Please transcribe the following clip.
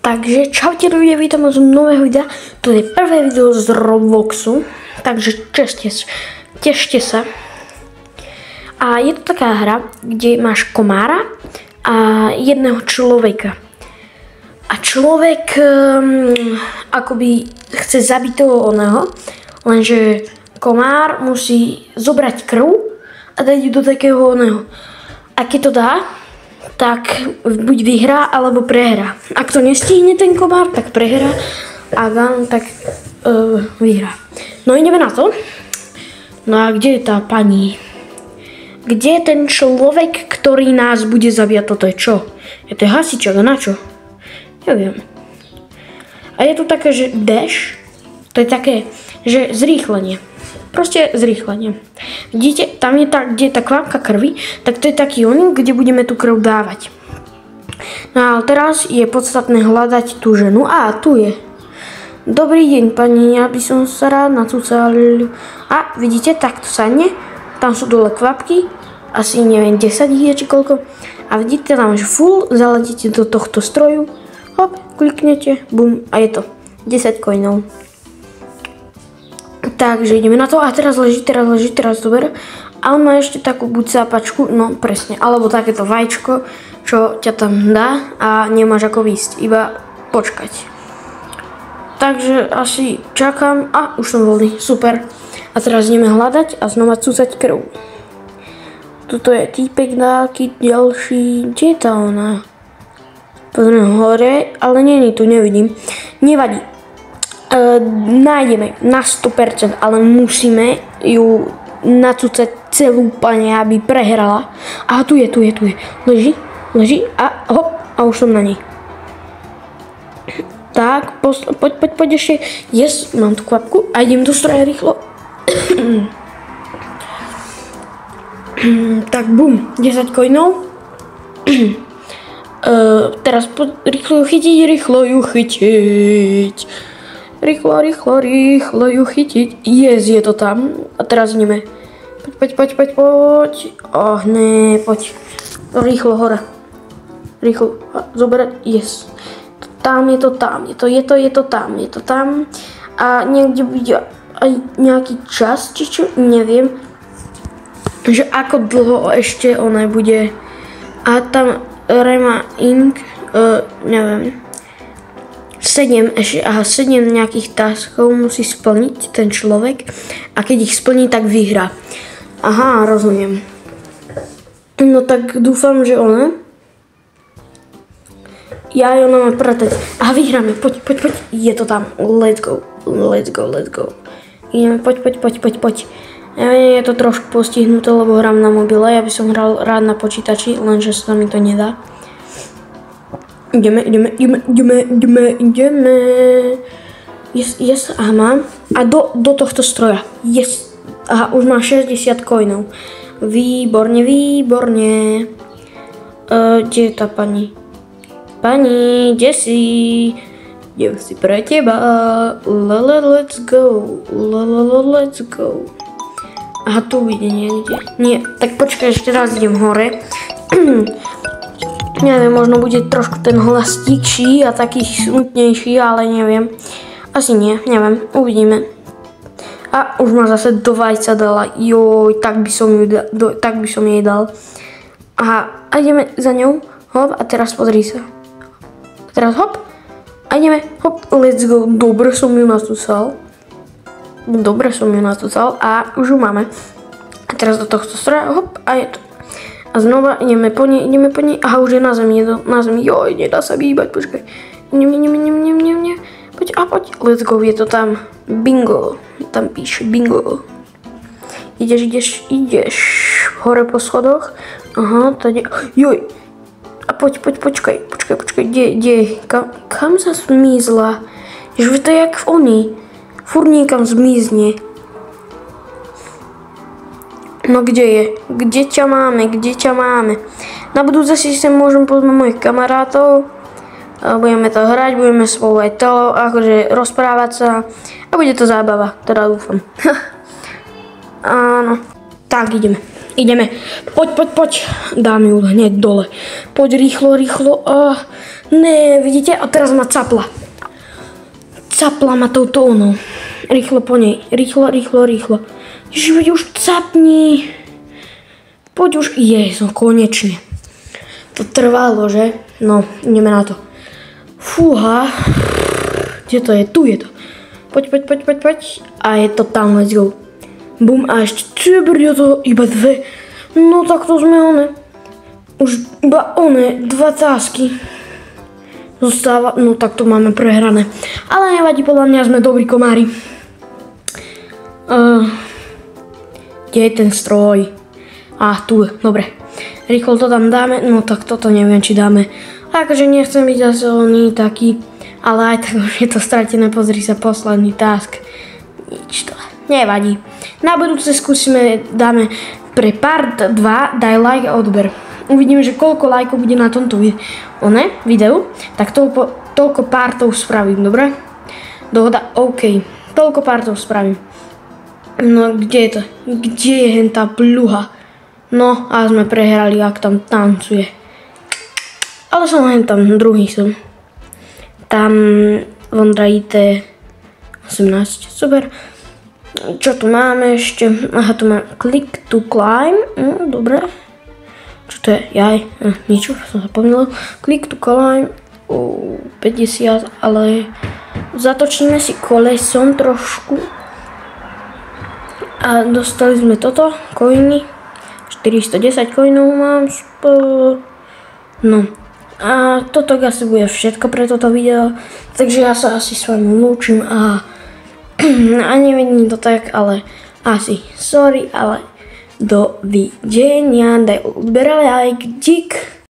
Takže čaute ľudia, vítam z nového videa. To je prvé video z Robloxu, takže tešte sa. A je to taká hra, kde máš komára a jedného človeka. A človek akoby chce zabiť toho oného, lenže komár musí zobrať krv a dať ju do takého oného. A keď to dá, tak buď vyhrá, alebo prehrá. Ak to nestihne ten komár, tak prehrá. A áno, tak vyhrá. No ideme na to. No a kde je tá pani? Kde je ten človek, ktorý nás bude zabíjať? Toto je čo? Je to hasičák, a na čo? Neviem. A je tu také, že dash. To je také, že zrýchlenie. Proste zrýchlenie. Vidíte, tam je tá, kde je tá kvapka krvi, tak to je taký oný, kde budeme tú krv dávať. No ale teraz je podstatné hľadať tú ženu. Á, tu je. Dobrý deň, pani, ja by som sa rád nacúcal. A vidíte, takto sadne. Tam sú dole kvapky. Asi neviem, 10 je či koľko. A vidíte tam, že full, zaletíte do tohto stroju. Hop, kliknete, bum, a je to 10 coinov. Takže ideme na to a teraz leží, teraz dober. A on má ešte takú buď sápačku, no presne, alebo takéto vajíčko, čo ťa tam dá a nemáš ako výjsť, iba počkať. Takže asi čakám a už som voľný, super. A teraz ideme hľadať a znova cúcať krv. Tuto je týpek nejaký ďalší, kde je tá ona? Pozriem hore, ale nie, tu nevidím. Nevadí. Nájdeme na 100%, ale musíme ju nacúcať celú, pane, aby prehrala. Aha, tu je. Leží a hop, a už som na nej. Tak, poď ešte. Yes, mám tú kvapku a idem do stroja rýchlo. Tak, bum, 10 coinov. Teraz rýchlo ju chytiť. Rýchlo ju chytiť. Yes, je to tam. A teraz ideme. Poď. Oh, ne, poď. Rýchlo hore. Rýchlo. Zoberať. Yes. Je to tam. A niekde bude aj nejaký čas, či čo, neviem. Že ako dlho ešte ona bude. A tam Rema Inc. Neviem. 7 nejakých taskov musí splniť ten človek a keď ich splní, tak vyhrá. Aha, rozumiem. No tak dúfam, že ona. Ona má pratať. A vyhráme, poď. Je to tam. Let's go. Ideme, poď. Je to trošku postihnuté, lebo hrám na mobile. Ja by som hral rád na počítači, lenže sa mi to nedá. Ideme. Yes, aha, mám. A do tohto stroja. Yes. Aha, už má 60 coinov. Výborne. Kde je tá pani? Pani, kde si? Idem si pre teba. Let's go. Aha, tu ide niekde. Nie, tak počkaj, ešte raz idem hore. Neviem, možno bude trošku ten hlas tichší a taký smutnejší, ale neviem. Asi nie, neviem, uvidíme. A už ma zase do vajca dala. Joj, tak by som jej dal. Aha, a ideme za ňou. Hop, a teraz pozri sa. Teraz hop. A ideme, hop, let's go. Dobre som ju natúcal. A už ju máme. A teraz do tohto stroja, hop, a je to. A znova ideme po nej. Aha, už je na zemi, Joj, nedá sa výbať, počkaj. Nie. Poď. Let's go, je to tam. Bingo. Tam píše bingo. Ideš. Hore po schodoch. Aha, tady. Joj. A počkaj. Kde? Kam sa zmizla? Že to je jak v oni. Furt niekam zmizne. No kde je? Kde ťa máme? Na budúce si sem môžem pozvať mojich kamarátov. Budeme to hrať, budeme spolu aj to, akože rozprávať sa. A bude to zábava, teda dúfam. Áno. Tak ideme. Poď. Dám ju hneď dole. Poď rýchlo. Ne, vidíte? A teraz ma capla. Capla ma touto onou. Rýchlo po nej. Rýchlo. Ježiš, veď už capni. Poď už. Jezo, konečne. To trvalo, že? No, ideme na to. Fúha. Kde to je? Tu je to. Poď. A je to tam, let's go. Bum, a ešte to iba 2. No tak to sme už iba 2 tásky. Zostáva, no tak to máme prehrané. Ale nevadí, podľa mňa sme dobrí komári. Kde je ten stroj? Tu, dobre. Rýchlo to tam dáme, no tak toto neviem, či dáme. Takže nechcem byť zase oný taký, ale aj tak už je to stratené, pozri sa, posledný task. Nič to, nevadí. Na budúce skúsime, dáme pre part 2, daj like a odber. Uvidíme, že koľko lajkov bude na tomto videu, tak toľko partov spravím, dobre? Dohoda, OK. Toľko partov spravím. No, kde je to? Kde je hentá pluha? No, a sme prehrali, ak tam tancuje. Ale som len tam, druhý som. Tam Vondra IT 18, super. Čo tu máme ešte? Aha, tu máme click to climb, dobre. Čo to je? Niečo, som zapomínala. Click to climb, 50, ale zatočíme si kolesom trošku. A dostali sme toto, coiny. 410 coinov mám, no. A toto asi bude všetko pre toto video. Takže ja sa asi s vami lúčim a nevidím to tak, ale asi sorry, ale dovidenia. Daj odber, like, dík.